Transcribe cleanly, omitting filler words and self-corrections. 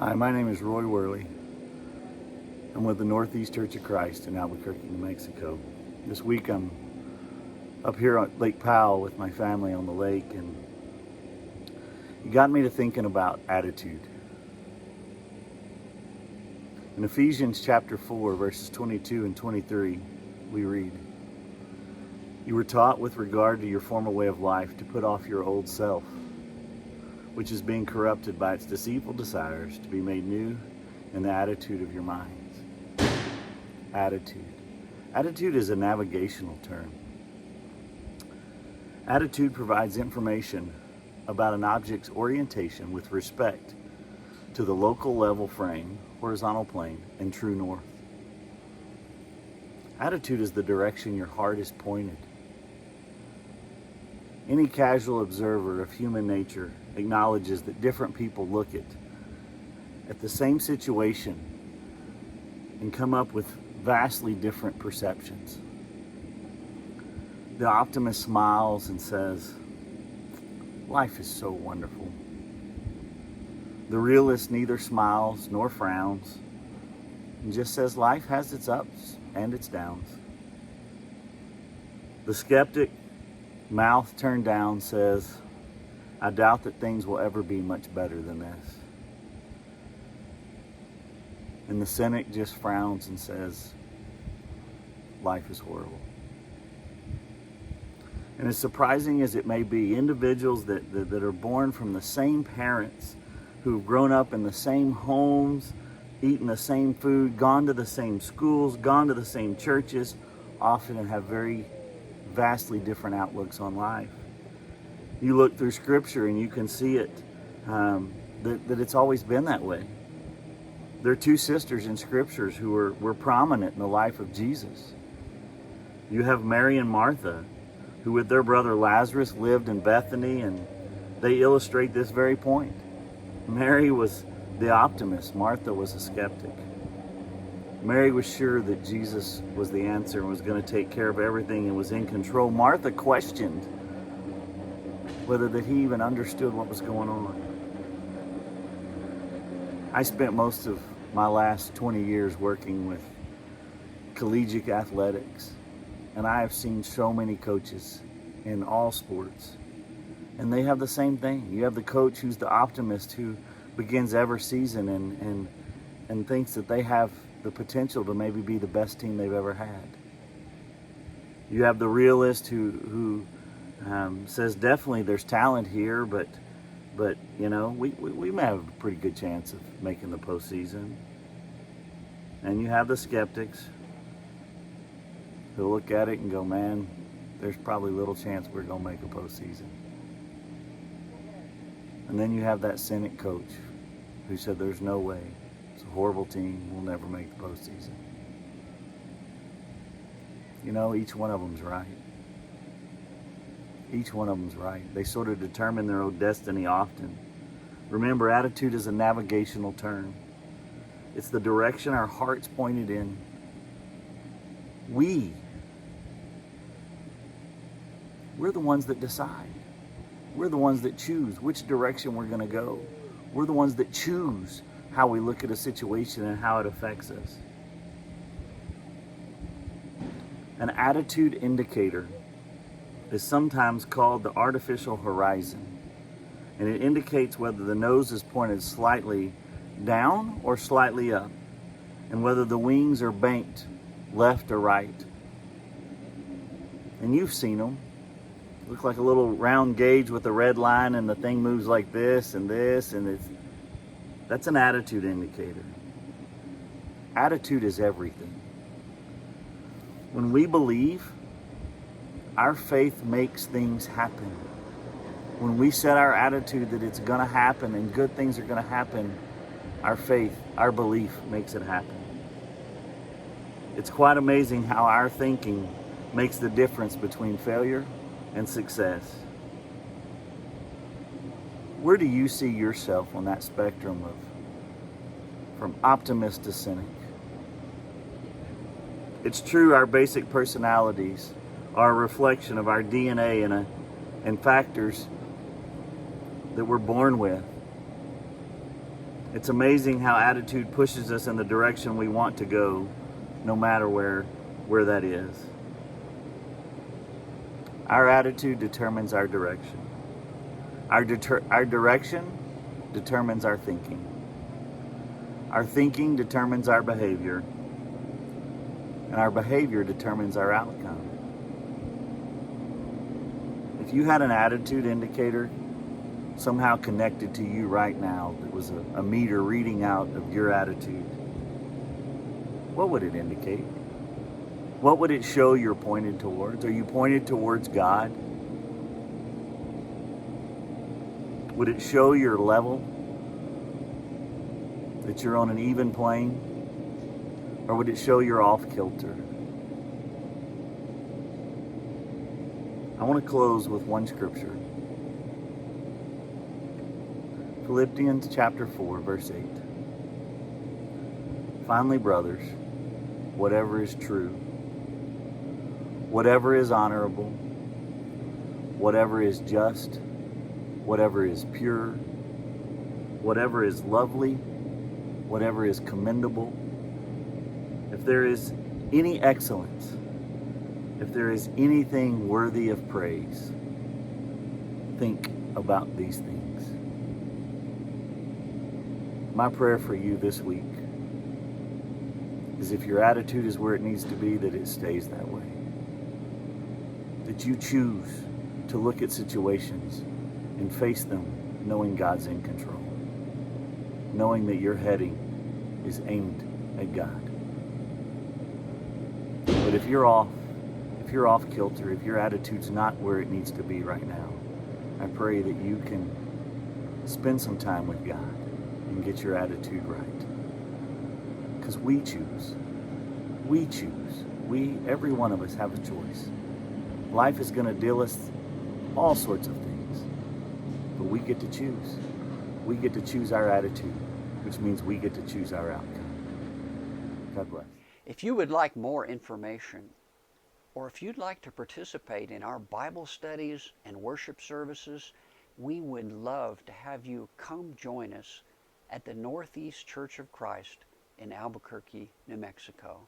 Hi, my name is Roy Worley. I'm with the Northeast Church of Christ in Albuquerque, New Mexico. This week I'm up here on Lake Powell with my family on the lake, and it got me to thinking about attitude. In Ephesians chapter 4, verses 22 and 23, we read, "You were taught with regard to your former way of life to put off your old self, which is being corrupted by its deceitful desires, to be made new in the attitude of your minds." Attitude. Attitude is a navigational term. Attitude provides information about an object's orientation with respect to the local level frame, horizontal plane, and true north. Attitude is the direction your heart is pointed. Any casual observer of human nature acknowledges that different people look at the same situation and come up with vastly different perceptions. The optimist smiles and says, "Life is so wonderful." The realist neither smiles nor frowns and just says life has its ups and its downs. The skeptic, mouth turned down, says, "I doubt that things will ever be much better than this." And the cynic just frowns and says, "Life is horrible." And as surprising as it may be, individuals that are born from the same parents, who've grown up in the same homes, eaten the same food, gone to the same schools, gone to the same churches, often have very vastly different outlooks on life. You look through Scripture and you can see it, that it's always been that way. There are two sisters in Scriptures who were prominent in the life of Jesus. You have Mary and Martha, who with their brother Lazarus lived in Bethany, and they illustrate this very point. Mary was the optimist. Martha was a skeptic. Mary was sure that Jesus was the answer and was going to take care of everything and was in control. Martha questioned whether that he even understood what was going on. I spent most of my last 20 years working with collegiate athletics, and I have seen so many coaches in all sports, and they have the same thing. You have the coach who's the optimist, who begins every season and thinks that they have the potential to maybe be the best team they've ever had. You have the realist who says definitely there's talent here, but you know, we may have a pretty good chance of making the postseason. And you have the skeptics who look at it and go, "Man, there's probably little chance we're going to make a postseason." And then you have that cynic coach who said, "There's no way. It's a horrible team. We'll never make the postseason." You know, each one of them's right. Each one of them's right. They sort of determine their own destiny often. Remember, attitude is a navigational term. It's the direction our heart's pointed in. We're the ones that decide. We're the ones that choose which direction we're going to go. We're the ones that choose how we look at a situation and how it affects us. An attitude indicator is sometimes called the artificial horizon, and it indicates whether the nose is pointed slightly down or slightly up, and whether the wings are banked left or right. And you've seen them. Look like a little round gauge with a red line, and the thing moves like this, and that's an attitude indicator. Attitude is everything. When we believe, our faith makes things happen. When we set our attitude that it's going to happen and good things are going to happen, our faith, our belief makes it happen. It's quite amazing how our thinking makes the difference between failure and success. Where do you see yourself on that spectrum from optimist to cynic? It's true, our basic personalities are a reflection of our DNA and factors that we're born with. It's amazing how attitude pushes us in the direction we want to go, no matter where that is. Our attitude determines our direction. Our direction determines our thinking. Our thinking determines our behavior. And our behavior determines our outcome. If you had an attitude indicator somehow connected to you right now, that was a meter reading out of your attitude, what would it indicate? What would it show you're pointed towards? Are you pointed towards God? Would it show your level? That you're on an even plane? Or would it show you're off kilter? I want to close with one scripture. Philippians chapter 4, verse 8. Finally, brothers, whatever is true, whatever is honorable, whatever is just, whatever is pure, whatever is lovely, whatever is commendable, if there is any excellence, if there is anything worthy of praise, think about these things. My prayer for you this week is, if your attitude is where it needs to be, that it stays that way. That you choose to look at situations and face them knowing God's in control. Knowing that your heading is aimed at God. But if you're off kilter, if your attitude's not where it needs to be right now, I pray that you can spend some time with God and get your attitude right. Because we choose. Every one of us have a choice. Life is going to deal us all sorts of things, but we get to choose. We get to choose our attitude, which means we get to choose our outcome. God bless. If you would like more information, or if you'd like to participate in our Bible studies and worship services, we would love to have you come join us at the Northeast Church of Christ in Albuquerque, New Mexico.